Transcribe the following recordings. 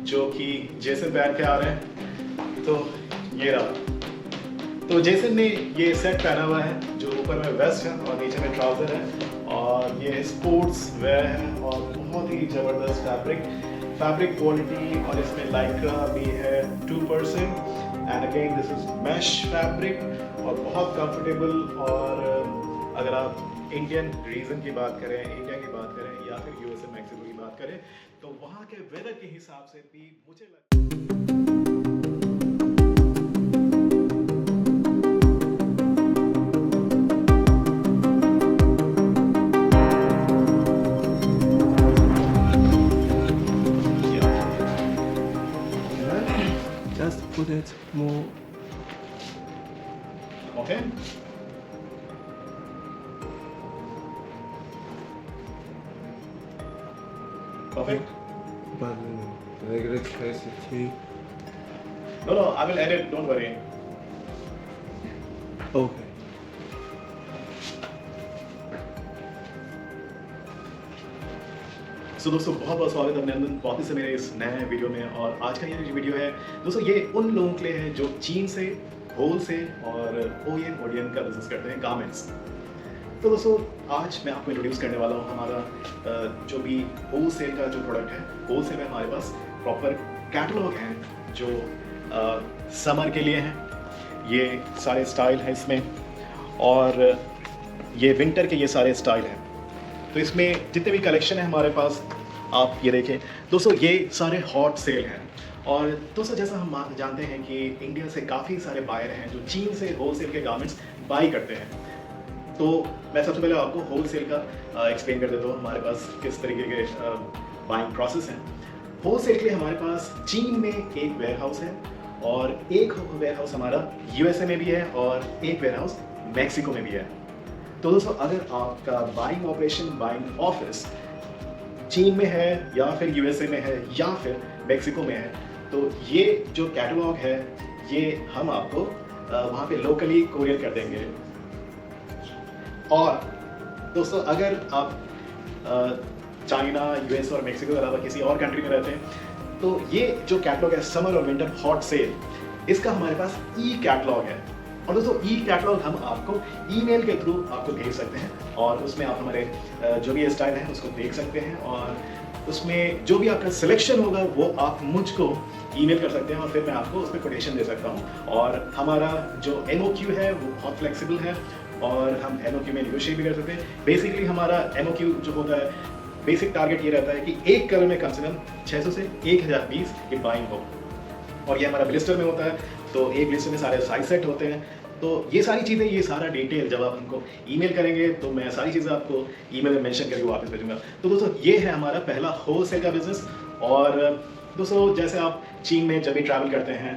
जो कि जेसन पहन के आ रहे हैं। तो ये रहा। तो जेसन ने ये सेट पहना हुआ है जो ऊपर में वेस्ट है और नीचे में ट्राउजर है, और ये स्पोर्ट्स वेयर है और बहुत ही ज़बरदस्त फैब्रिक क्वालिटी, और इसमें लाइक्रा भी है 2%, and again this is mash fabric और बहुत कंफर्टेबल। और अगर आप इंडियन रीजन की बात करें, इंडिया की बात करें या फिर यूएसए मैक्सिको की बात करें, तो वहाँ के वेदर के हिसाब से भी मुझे Just put it more. Okay. Perfect. But regular capacity. No, I will edit, don't worry. Okay. सो दोस्तों बहुत बहुत स्वागत है अभिनंदन वापस से मेरे इस नए वीडियो में। और आज का ये जो वीडियो है दोस्तों, ये उन लोगों के लिए है जो चीन से होल से और ओईएम ओडीएम का बिजनेस करते हैं, गारमेंट्स। तो दोस्तों आज मैं आपको इंट्रोड्यूस करने वाला हूँ हमारा जो भी होल सेल का जो प्रोडक्ट है। होल सेल में हमारे पास प्रॉपर कैटलॉग हैं जो समर के लिए हैं। ये सारे स्टाइल हैं इसमें, और ये विंटर के ये सारे स्टाइल हैं। तो इसमें जितने भी कलेक्शन है हमारे पास, आप ये देखें दोस्तों, ये सारे हॉट सेल हैं। और दोस्तों जैसा हम जानते हैं कि इंडिया से काफ़ी सारे बायर हैं जो चीन से होलसेल के गारमेंट्स बाई करते हैं। तो मैं सबसे पहले आपको होलसेल का एक्सप्लेन कर देता हूँ हमारे पास किस तरीके के बाइंग प्रोसेस हैं। होलसेल के लिए हमारे पास चीन में एक वेयर हाउस है, और एक वेयर हाउस हमारा यूएसए में भी है, और एक वेयर हाउस मैक्सिको में भी है। तो दोस्तों अगर आपका बाइंग ऑपरेशन, बाइंग ऑफिस चीन में है या फिर यूएसए में है या फिर मैक्सिको में है, तो ये जो कैटलॉग है ये हम आपको वहाँ पे लोकली कोरियर कर देंगे। और दोस्तों अगर आप चाइना, यूएस और मैक्सिको के अलावा किसी और कंट्री में रहते हैं, तो ये जो कैटलॉग है समर और विंटर हॉट सेल, इसका हमारे पास ई कैटलॉग है। और दोस्तों ई कैटलॉग हम आपको ईमेल के थ्रू आपको भेज सकते हैं, और उसमें आप हमारे जो भी स्टाइल है उसको देख सकते हैं, और उसमें जो भी आपका सिलेक्शन होगा वो आप मुझको ईमेल कर सकते हैं, और फिर मैं आपको उस पर कोटेशन दे सकता हूँ। और हमारा जो एमओक्यू है वो बहुत फ्लेक्सिबल है, और हम एमओक्यू में निगोशिएट भी कर सकते हैं। बेसिकली हमारा एमओक्यू जो होता है, बेसिक टारगेट ये रहता है कि एक कलर में कम से कम 600 से 1000 पीस की बाइंग हो, और ये हमारा ब्लिस्टर में होता है। तो एक ब्लिस्टर में सारे साइज सेट होते हैं। तो ये सारी चीज़ें, ये सारा डिटेल जब आप हमको ईमेल करेंगे तो मैं सारी चीज़ें आपको ईमेल में मेंशन करके वापस भेजूंगा। तो दोस्तों ये है हमारा पहला होलसेल का बिजनेस। और दोस्तों जैसे आप चीन में जब भी ट्रैवल करते हैं,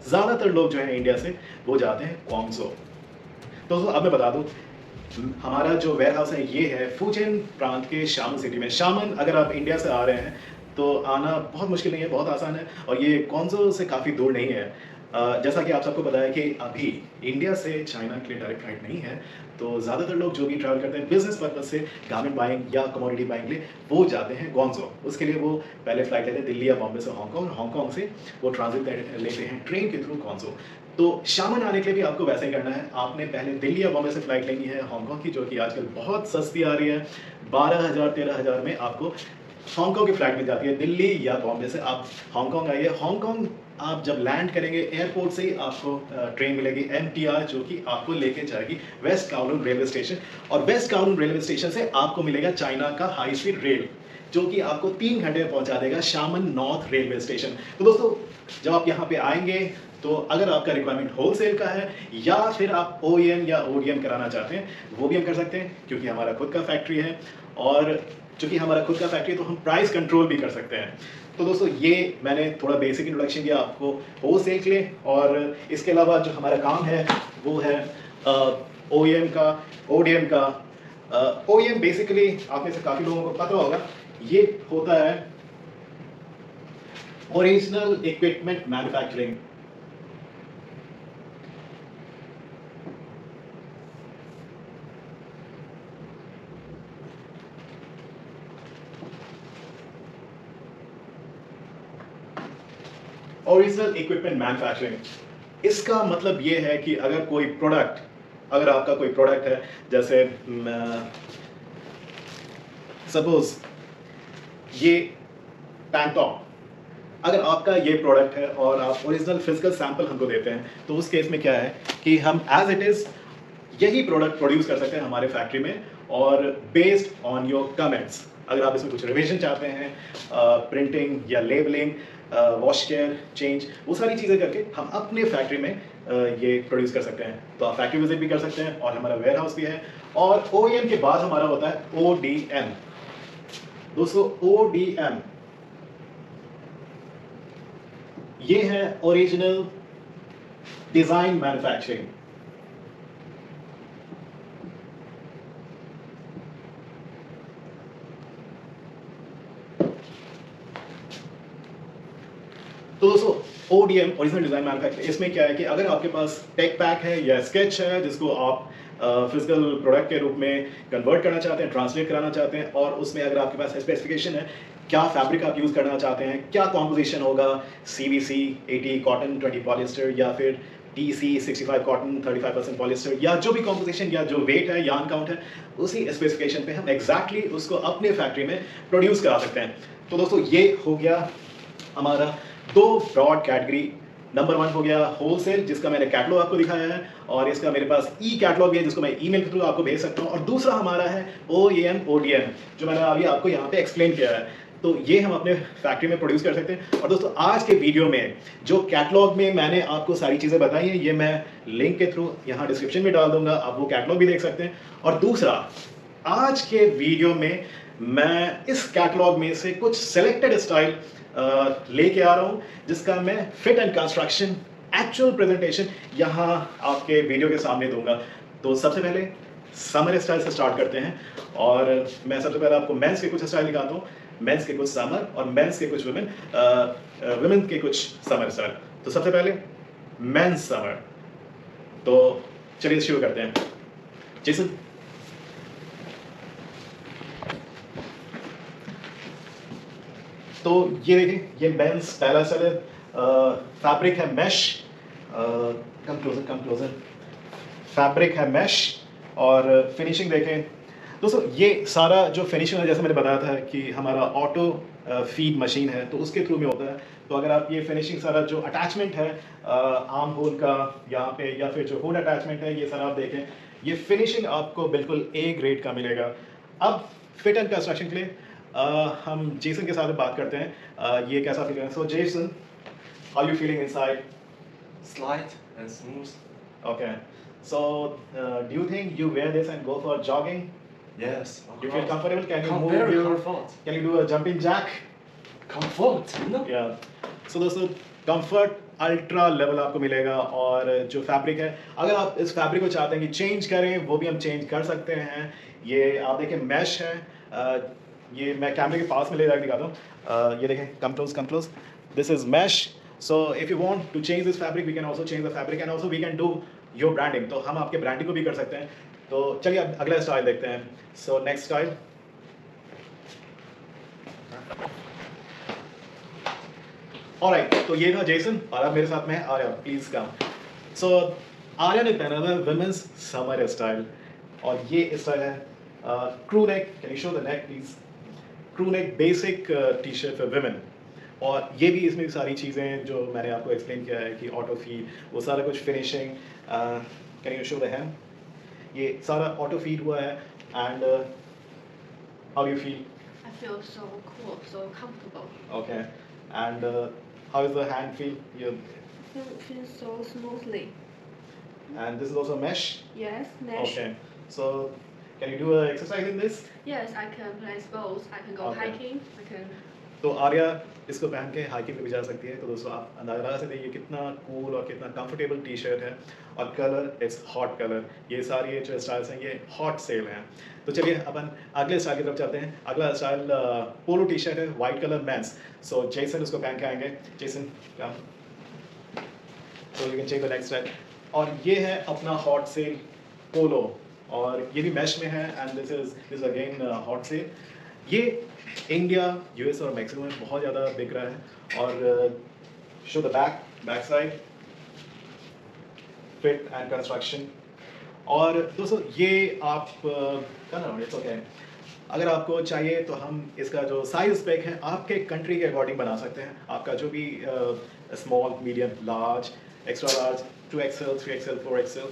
ज़्यादातर लोग जो है इंडिया से वो जाते हैं क्वांगजो। दोस्तों अब मैं बता दूँ, हमारा जो वेयर हाउस है ये है फुजिन प्रांत के शामन सिटी में। शामन अगर आप इंडिया से आ रहे हैं तो आना बहुत मुश्किल नहीं है, बहुत आसान है, और ये क्वांगजो से काफ़ी दूर नहीं है। जैसा कि आप सबको पता है कि अभी इंडिया से चाइना के लिए डायरेक्ट फ्लाइट नहीं है, तो ज़्यादातर लोग जो भी ट्रैवल करते हैं बिजनेस पर्पज से गारमेंट बाइंग या कमोडिटी बाइंग के लिए, वो जाते हैं ग्वांगजो। उसके लिए वो पहले फ्लाइट लेते हैं दिल्ली या बॉम्बे से हांगकांग, हांगकांग से वो ट्रांजिट लेते हैं ट्रेन के थ्रू ग्वांगजो। तो शामन आने के लिए भी आपको वैसे ही करना है। आपने पहले दिल्ली या बॉम्बे से फ्लाइट लेनी है हांगकांग की, जो कि आजकल बहुत सस्ती आ रही है। 12,000 13,000 में आपको हांगकांग की फ्लाइट मिल जाती है। दिल्ली या बॉम्बे से आप हांगकांग आइए। हांगकांग आप जब लैंड करेंगे एयरपोर्ट से ही आपको ट्रेन मिलेगी एमटीआर, जो कि आपको लेके जाएगी वेस्ट काउलून रेलवे स्टेशन, और वेस्ट काउलून रेलवे स्टेशन से आपको मिलेगा चाइना का हाई स्पीड रेल, जो कि आपको 3 घंटे में पहुंचा देगा शामन नॉर्थ रेलवे स्टेशन। तो दोस्तों जब आप यहाँ पे आएंगे, तो अगर आपका रिक्वायरमेंट होलसेल का है या फिर आप ओईएम या ओडीएम कराना चाहते हैं, वो भी हम कर सकते हैं, क्योंकि हमारा खुद का फैक्ट्री है। और चूंकि हमारा खुद का फैक्ट्री है तो हम प्राइस कंट्रोल भी कर सकते हैं। तो दोस्तों ये मैंने थोड़ा बेसिक इंट्रोडक्शन दिया आपको होलसेल के लिए। और इसके अलावा जो हमारा काम है वो है ओईएम का, ओडीएम का। ओईएम बेसिकली आप में से काफ़ी लोगों को पता होगा, ये होता है original equipment manufacturing. Original equipment manufacturing, इसका मतलब ये है कि अगर आपका कोई प्रोडक्ट है, जैसे सपोज ये टैंक टॉप, अगर आपका ये प्रोडक्ट है और आप ओरिजिनल फिजिकल सैंपल हमको देते हैं, तो उस केस में क्या है कि हम एज इट इज यही प्रोडक्ट प्रोड्यूस कर सकते हैं हमारे फैक्ट्री में, और बेस्ड ऑन योर कमेंट्स, अगर आप इसमें कुछ रिविजन चाहते हैं, प्रिंटिंग या लेबलिंग, वॉश केयर चेंज, वो सारी चीज़ें करके हम अपने फैक्ट्री में ये प्रोड्यूस कर सकते हैं। तो आप फैक्ट्री विजिट भी कर सकते हैं, और हमारा वेयर हाउस भी है। और OEM के बाद हमारा होता है ODM। दोस्तों ODM ये है ओरिजिनल डिजाइन मैन्युफैक्चरिंग। तो दोस्तों ODM ओरिजिनल डिजाइन मैन्युफैक्चरिंग, इसमें क्या है कि अगर आपके पास टेक पैक है या स्केच है जिसको आप फिजिकल प्रोडक्ट के रूप में कन्वर्ट करना चाहते हैं, ट्रांसलेट कराना चाहते हैं, और उसमें अगर आपके पास स्पेसिफिकेशन है, क्या फैब्रिक आप यूज़ करना चाहते हैं, क्या कॉम्पोजिशन होगा, CVC 80 कॉटन 20 पॉलिस्टर, या फिर TC 65 कॉटन 35% पॉलिस्टर, या जो भी कॉम्पोजिशन या जो वेट है, यार्न काउंट है, उसी स्पेसिफिकेशन पे हम एग्जैक्टली उसको अपने फैक्ट्री में प्रोड्यूस करा सकते हैं। तो दोस्तों ये हो गया हमारा दो ब्रॉड कैटेगरी। नंबर 1 हो गया होलसेल, जिसका मैंने कैटलॉग आपको दिखाया है, और इसका मेरे पास कैटलॉग भी है जिसको मैं ईमेल के थ्रू आपको भेज सकता हूँ। और दूसरा हमारा है OEM ODM, जो मैंने अभी आपको यहाँ पे एक्सप्लेन किया है। तो ये हम अपने फैक्ट्री में प्रोड्यूस कर सकते हैं। और दोस्तों आज के वीडियो में जो कैटलॉग में मैंने आपको सारी चीज़ें बताई हैं, ये मैं लिंक के थ्रू यहाँ डिस्क्रिप्शन में डाल दूंगा, आप वो कैटलॉग भी देख सकते हैं। और दूसरा, आज के वीडियो में मैं इस कैटलॉग में से कुछ सेलेक्टेड स्टाइल लेके आ रहा हूं, जिसका मैं fit and construction actual presentation यहां आपके वीडियो के सामने दूंगा। तो सबसे पहले समर स्टाइल से स्टार्ट करते हैं, और मैं सबसे पहले आपको मेंस के कुछ स्टाइल दिखाता हूं, मेंस के कुछ समर और मेंस के कुछ वुमेन के कुछ समर स्टाइल। तो सबसे पहले मेंस समर, तो चलिए शुरू करते हैं। जैसे तो ये देखिए, ये मेंस पहला स्टाइल है, फैब्रिक है मैश, कम क्लोजर, फैब्रिक है मैश, और फिनिशिंग देखें दोस्तों, ये सारा जो फिनिशिंग है, जैसे मैंने बताया था कि हमारा ऑटो फीड मशीन है, तो उसके थ्रू में होता है। तो अगर आप ये फिनिशिंग सारा जो अटैचमेंट है आर्म होल का यहाँ पे, या फिर जो हुड अटैचमेंट है, ये सारा आप देखें, ये फिनिशिंग आपको बिल्कुल A ग्रेड का मिलेगा। अब फिट एंड कंस्ट्रक्शन के लिए हम जेसन के साथ बात करते हैं, ये कैसा फील है। So Jason, how you feeling inside? Slight and smooth. Okay, so do you think you wear this and go for jogging? Yes. You feel comfortable? Can you move Very your, comfort. can you do a jumping jack? Comfort, you know? Yeah. So दोस्तों comfort ultra level आपको मिलेगा। और जो fabric है, अगर आप इस fabric को चाहते हैं कि चेंज करें, वो भी हम चेंज कर सकते हैं। ये आप देखें मैश है, ये मैं कैमरे के पास में ले जाकर दिखाता हूँ, ये देखें, come close, this is mesh. So if you want to change this fabric, we can also change the fabric, and also we can do your branding. तो हम आपके ब्रांडिंग को भी कर सकते हैं। तो चलिए अब अगला स्टाइल देखते हैं। सो नेक्स्ट स्टाइल, ऑलराइट, तो ये था जेसन, और अब मेरे साथ में है आर्या, प्लीज कम। सो आर्या ने पहना हुआ है वुमेन्स समर स्टाइल, और ये स्टाइल है crew neck. Can you show the neck please? Crew neck basic T shirt for women, और ये भी इसमें सारी चीज़ें जो मैंने आपको एक्सप्लेन किया है कि ऑटो फीड, वो सारा कुछ finishing. Can you show the hand? ये सारा ऑटो फीड हुआ है। And how you feel? I feel so cool, so comfortable. Okay, and how is the hand feel? You, Feels so smoothly. and this is also mesh. Yes, mesh. Okay, so can you do a exercise in this? Yes, I can play sports. I can go Okay. hiking. I can. तो आर्या इसको पहन के hiking पे भी जा सकती है। तो दोस्तों आप अंदाजा लगा सकते हैं ये कितना कूल और कितना कंफर्टेबल टी शर्ट है, और कलर इट्स हॉट कलर। ये सारी जो स्टाइल्स हैं, ये हॉट सेल हैं। तो चलिए अपन अगले स्टाइल की तरफ चलते हैं। अगला स्टाइल पोलो टी शर्ट है, white colour men's. So Jason उसको पहन के आएंगे। Jason come, so you can check the next style. और ये है अपना हॉट सेल पोलो, और ये भी मैश में है, and this again hot sale. ये इंडिया, US और मैक्सिको में बहुत ज़्यादा बिक रहा है, और show the back side, fit and construction. और दोस्तों ये आप इट्स ओके, अगर आपको चाहिए तो हम इसका जो साइज स्पेक है आपके कंट्री के अकॉर्डिंग बना सकते हैं। आपका जो भी small, medium, large, extra large, 2XL, 3XL, 4XL,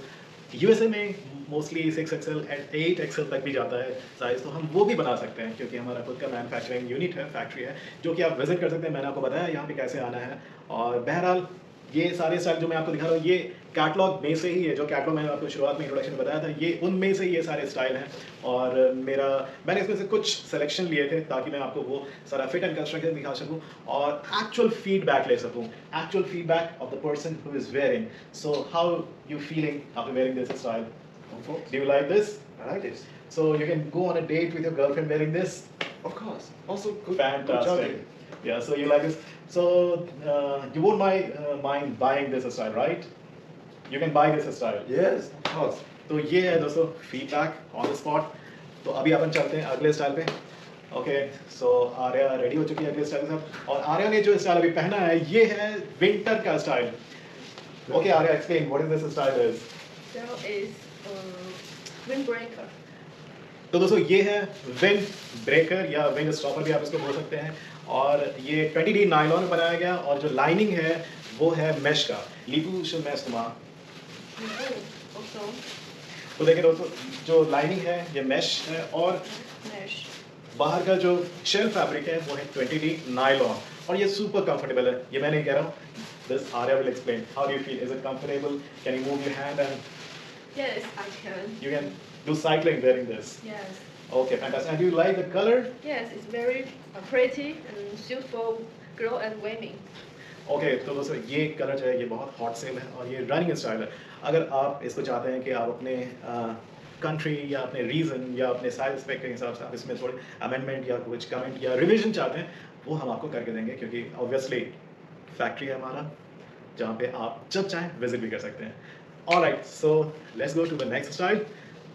USA में मोस्टली 6XL एंड 8XL तक भी जाता है साइज़, तो हम वो भी बना सकते हैं क्योंकि हमारा खुद का मैन्युफैक्चरिंग यूनिट है, फैक्ट्री है, जो कि आप विजिट कर सकते हैं। मैंने आपको बताया यहाँ पे कैसे आना है। और बहरहाल ये सारे स्टाइल जो मैं आपको दिखा रहा हूँ ये कैटलॉग में से ही है, जो कैटलॉग मैंने आपको शुरुआत में इंट्रोडक्शन में बताया था, ये उनमें से ये सारे स्टाइल हैं। और मैंने इसमें से कुछ सिलेक्शन लिए थे ताकि मैं आपको वो सारा फिट एंड कंस्ट्रक्शन दिखा सकूँ और एक्चुअल फीडबैक ले सकूँ, actual feedback of the person who is wearing. So how you feeling after wearing this style? Do you like this? I like this. So you can go on a date with your girlfriend wearing this? Of course. Also good. Fantastic. Good jogging. Yeah, so you like this. So you won't mind buying this style, right? You can buy this style. Yes, of course. तो ये है दोस्तों feedback on the spot. तो अभी अपन चलते हैं अगले style पे। ओके, सो आर्या रेडी हो चुकी है अगले स्टाइल के साथ। और आर्या ने जो स्टाइल अभी पहना है ये है विंटर का style. Okay Arya, explain what is this style is. So is windbreaker. तो दोस्तों ये है विंड ब्रेकर या विंड स्टॉपर भी आप इसको बोल सकते हैं। और ये 20D नायलॉन में बनाया गया और जो लाइनिंग है वो है मेश का, लीपू शो मैश तुम्हारा। Also तो देखिए दोस्तों जो लाइनिंग है ये मेश है और mesh. बाहर का जो शेल फैब्रिक है वो है 20D नायलॉन और ये सुपर कंफर्टेबल है। ये मैं नहीं कह रहा हूँ, this Arya will explain. How do you feel? Is it comfortable? Can you move your hand and Yes, I can. you can do cycling wearing this? Yes. Okay, fantastic. And do you like the color? Yes, it's very pretty and suitable for girl and women. Okay तो दोस्तों ये colour जो है ये बहुत hot cell है और ये रनिंग स्टाइल है। अगर आप इसको चाहते हैं कि आप अपने कंट्री या अपने रीजन या अपने साइज स्पेक के हिसाब से आप इसमें थोड़े अमेंडमेंट या कुछ कमेंट या रिवीजन चाहते हैं वो हम आपको करके देंगे, क्योंकि ऑब्वियसली फैक्ट्री है हमारा जहाँ पे आप जब चाहें विजिट भी कर सकते हैं। Alright, so let's go to the next style.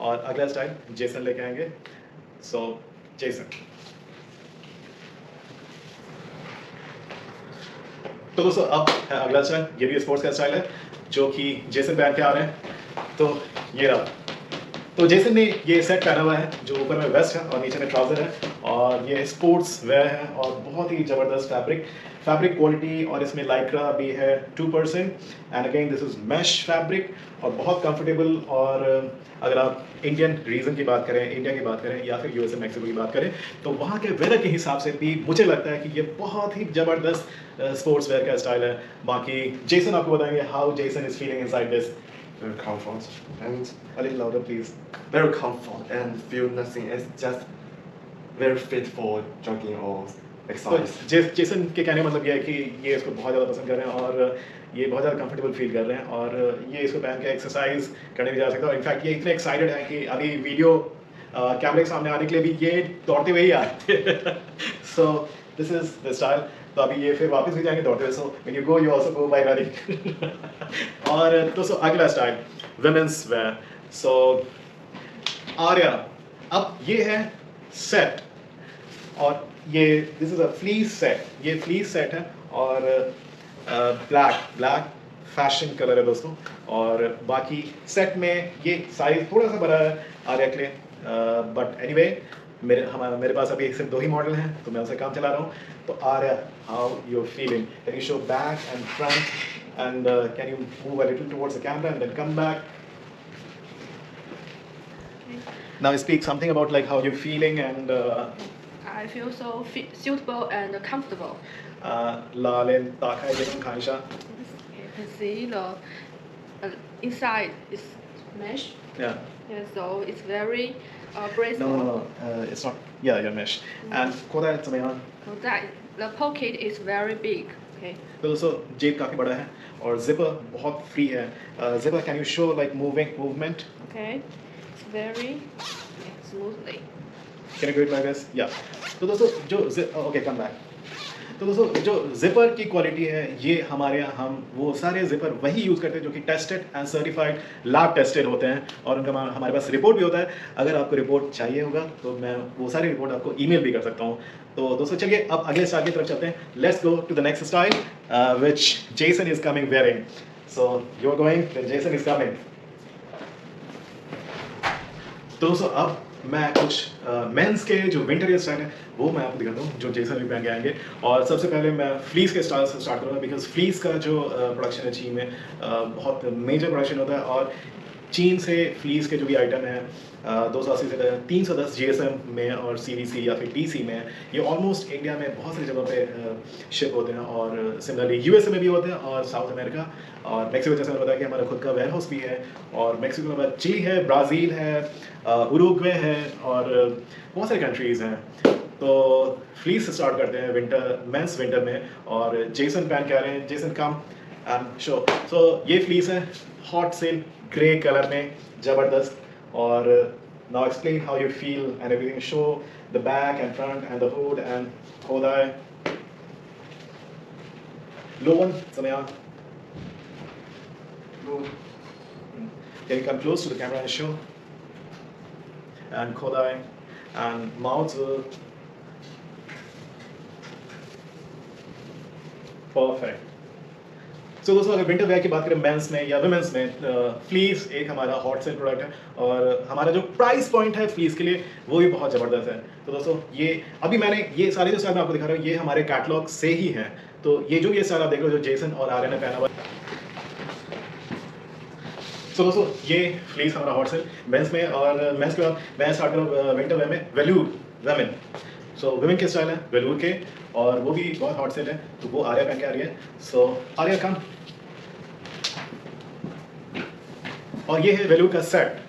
और अगला स्टाइल जेसन लेके आएंगे। सो जेसन, तो दोस्तों अब है अगला स्टाइल। ये भी स्पोर्ट्स का स्टाइल है जो कि जेसन पहन के आ रहे हैं। तो ये रहा, तो जेसन ने ये सेट पहना हुआ है जो ऊपर में वेस्ट है और नीचे में ट्राउजर है और ये स्पोर्ट्स वेयर है और बहुत ही ज़बरदस्त फैब्रिक क्वालिटी और इसमें लाइक्रा भी है 2% and again this is mash fabric और बहुत कंफर्टेबल। और अगर आप इंडियन रीजन की बात करें, इंडिया की बात करें या फिर यूएसए मैक्सिको की बात करें तो वहाँ के वेदर के हिसाब से भी मुझे लगता है कि ये बहुत ही ज़बरदस्त स्पोर्ट्स वेयर का स्टाइल है। बाकी जेसन आपको बताएंगे how Jason is feeling inside this. Very comfort and A little louder please. very comfort and feel nothing. It's just very fit for jogging or तो exercise. जेसन के कहने का मतलब ये है कि ये इसको बहुत ज़्यादा पसंद कर रहे हैं और ये बहुत ज़्यादा कंफर्टेबल फील कर रहे हैं और ये इसको पहन के एक्सरसाइज करने भी जा सकता है। और इनफैक्ट ये इतने एक्साइटेड है कि अभी वीडियो कैमरे के सामने आने के लिए भी ये दौड़ते हुए ही आए थे। So this is the style. तो अभी ये फिर वापस भी जाएंगे दौड़ते हुए। So when you go you also go bye running. और दोस्तों अगला स्टाइल वुमेन्स वेयर। सो आर्या, अब ये है सेट और ये this is a fleece set. ये फ्लीस सेट है और ब्लैक फैशन कलर है दोस्तों। और बाकी सेट में ये साइज थोड़ा सा बड़ा है आर्या के लिए, बट एनीवे मेरे पास अभी सिर्फ 2 ही मॉडल हैं तो मैं उसे काम चला रहा हूँ। तो Arya, how you feeling? Can you show back and front and can you move a little towards the camera and then come back? Now speak something about like how you're feeling and I feel so suitable and comfortable. Lalen Takai Jesan Kaisha. You can see the inside is mesh. Yeah. Yeah, so it's very bracing. No. It's not. Yeah, your mesh. And Koda Tsamehan. So that the pocket is very big. Okay. तो दोस्तों जेब काफी बड़ा है और zipper बहुत free है। Zipper can you show like movement? Okay. It's very smoothly. Can you do it like this? Yeah. तो दोस्तों जो ओके कम बैक। तो दोस्तों जो ज़िपर की क्वालिटी है ये हमारे यहाँ हम वो सारे ज़िपर वही यूज़ करते हैं जो कि tested and certified lab tested होते हैं और उनका हमारे पास रिपोर्ट भी होता है। अगर आपको रिपोर्ट चाहिए होगा तो मैं वो सारी रिपोर्ट आपको ईमेल भी कर सकता हूँ। तो दोस्तों चलिए अब अगले स्टाइल की तरफ चलते हैं। Let's go to the next style which Jason is coming wearing. So you are going, Jason is coming. तो दोस्तों अब मैं कुछ मेंस के जो विंटर स्टाइल है वो मैं आपको दिखाता हूँ जो जेसन भी पहन के आएंगे। और सबसे पहले मैं फ्लीस के स्टाइल से स्टार्ट करूँगा बिकॉज फ्लीस का जो प्रोडक्शन है चीन में बहुत मेजर प्रोडक्शन होता है और चीन से फ्लीस के जो भी आइटम है 280 से 310 GSM में और CVC या फिर TC में ये ऑलमोस्ट इंडिया में बहुत सारी जगहों पे शिप होते हैं और सिमिलरली USA में भी होते हैं और साउथ अमेरिका और मेक्सिको। जैसे मैंने बताया कि हमारा खुद का वेयर हाउस भी है और मेक्सिको के बाद चिली है, ब्राज़ील है, उरुग्वे है और बहुत सारी कंट्रीज़ हैं। तो फ्लीस से स्टार्ट करते हैं विंटर, मेंस विंटर में। और जेसन पहन के आ रहे हैं। Jason come and show. So ये फ्लीस है हॉट सेल ग्रे कलर में, ज़बरदस्त। और now explain how you feel and everything, show the back and front and the hood and खोदाई लोन समय। Can you come close to the camera and show? And Kodai and Maozi. Perfect. So दोस्तों अगर winter wear की बात करें mains में या women's में, फ्लीस एक हमारा हॉट सेल प्रोडक्ट है और हमारा जो प्राइस पॉइंट है फ्लीस के लिए वो भी बहुत ज़बरदस्त है। तो दोस्तों ये अभी मैंने ये सारे जो स्टाइल मैं आपको दिखा रहा हूँ ये हमारे कैटलॉग से ही हैं। तो ये जो भी स्टाइल आप देख रहे हो जो जेसन और आर्यन ने पहना हुआ है। तो दोस्तों ये फ्लीस हमारा हॉट सेल मेंस में। और मेंस के बाद मैं स्टार्ट करूँ विंटर वेयर में वेलूर वुमेन। सो वुमेन के स्टाइल है वेलूर के और वो भी बहुत हॉट सेल है। तो वो आर्या पहन के आ रही है। सो आर्या कम। और ये है वेलूर का set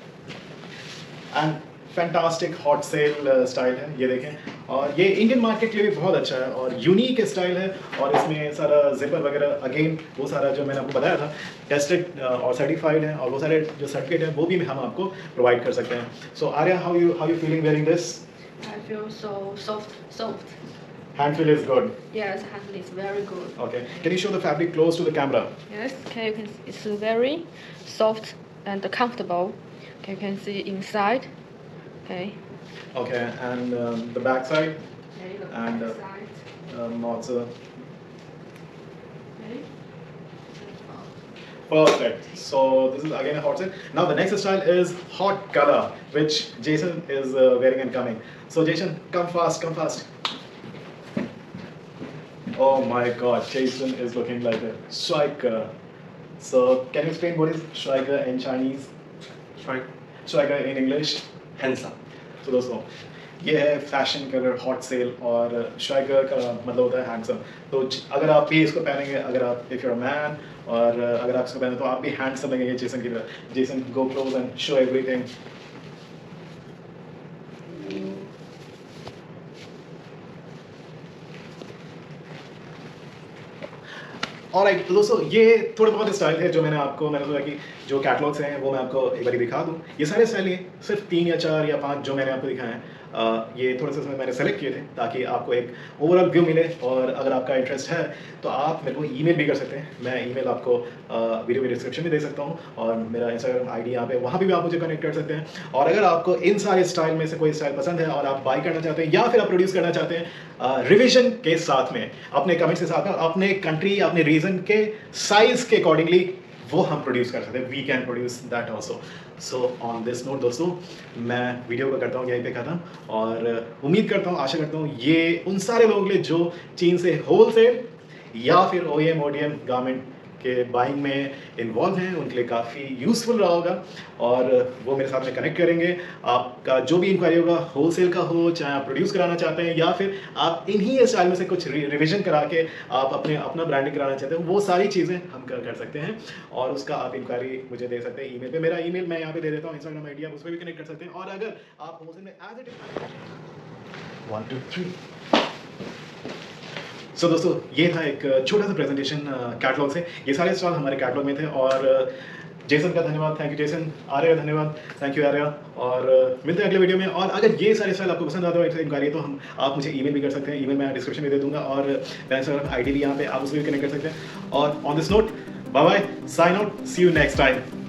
and fantastic hot sale style है, ये देखें। और ये इंडियन मार्केट के लिए भी बहुत अच्छा है और यूनिक स्टाइल है और इसमें सारा जिपर वगैरह अगेन वो सारा जो मैंने आपको बताया था टेस्टेड और सर्टिफाइड है और वो सारे जो सर्टिफिकेट हैं वो भी हम आपको प्रोवाइड कर सकते हैं। So Arya how you feeling wearing this? I feel so soft. Hand feel is good. Yes, hand is very good. Okay. Can you show the fabric close to the camera? Yes, okay, you can. It's very soft and comfortable. Okay, you can see inside. Okay. Okay, and the back side Okay, the and side. also Okay. perfect. So this is again a hot set. Now the next style is hot color, which Jason is wearing and coming. So Jason, come fast. Oh my God, Jason is looking like a striker. So can you explain what is striker in Chinese? Striker in English? Handsome. तो दोस्तों ये है fashion colour hot cell और striker का मतलब होता है handsome. तो अगर आप भी इसको पहनेंगे, अगर आप इफ यू आर मैन और अगर आप इसको पहने तो आप भी हैंडसम लगेंगे जेसन की तरह। Jason go close and show everything. Alright, तो दोस्तों ये थोड़े बहुत स्टाइल है जो मैंने सोचा कि जो कैटलॉग्स हैं वो मैं आपको एक बार दिखा दूं। ये सारे स्टाइल ये सिर्फ 3 या 4 या 5 जो मैंने आपको दिखाए हैं ये थोड़े से मैंने सेलेक्ट किए थे ताकि आपको एक ओवरऑल व्यू मिले। और अगर आपका इंटरेस्ट है तो आप मेरे को ईमेल भी कर सकते हैं। मैं ईमेल आपको वीडियो के डिस्क्रिप्शन में दे सकता हूँ और मेरा इंस्टाग्राम आईडी यहाँ पे, वहाँ भी आप मुझे कनेक्ट कर सकते हैं। और अगर आपको इन सारे स्टाइल में से कोई स्टाइल पसंद है और आप बाई करना चाहते हैं या फिर आप प्रोड्यूस करना चाहते हैं रिविजन के साथ में, अपने कमेंट्स के साथ में, अपने कंट्री अपने रीजन के साइज के अकॉर्डिंगली वो हम प्रोड्यूस कर सकते हैं। We can produce that also. So on this note दोस्तों मैं वीडियो को करता हूँ यहीं पे खत्म और उम्मीद करता हूँ, आशा करता हूँ ये उन सारे लोगों के लिए जो चीन से होलसेल या फिर OEM ODM गारमेंट के बाइंग में इन्वॉल्व हैं उनके लिए काफ़ी यूज़फुल रहा होगा और वो मेरे साथ में कनेक्ट करेंगे। आपका जो भी इंक्वायरी होगा होलसेल का हो, चाहे आप प्रोड्यूस कराना चाहते हैं या फिर आप इन्हीं स्टाइल में से कुछ रिविजन करा के आप अपना ब्रांडिंग कराना चाहते हैं, वो सारी चीज़ें हम कर सकते हैं और उसका आप इंक्वायरी मुझे दे सकते हैं ईमेल पे। मेरा ईमेल मैं यहाँ पे दे देता हूँ, इंस्टाग्राम आईडी आप उस पर भी कनेक्ट कर सकते हैं। और अगर आप होलसेल में एज इट इज 1 2 3 सो दोस्तों ये था एक छोटा सा प्रेजेंटेशन कैटलॉग से। ये सारे स्टॉल हमारे कैटलॉग में थे और जेसन का धन्यवाद, थैंक यू जेसन। आर्या का धन्यवाद, थैंक यू आर्या। और मिलते हैं अगले वीडियो में। और अगर ये सारे स्टाइल आपको पसंद आते हो इंक्वायरी तो आप मुझे ईमेल भी कर सकते हैं, ईमेल मैं डिस्क्रिप्शन में दे दूंगा, और मेरा इंस्टाग्राम आईडी भी यहाँ पे, आप उसमें भी कनेक्ट कर सकते हैं। और on this note, bye bye, sign out, see you next time.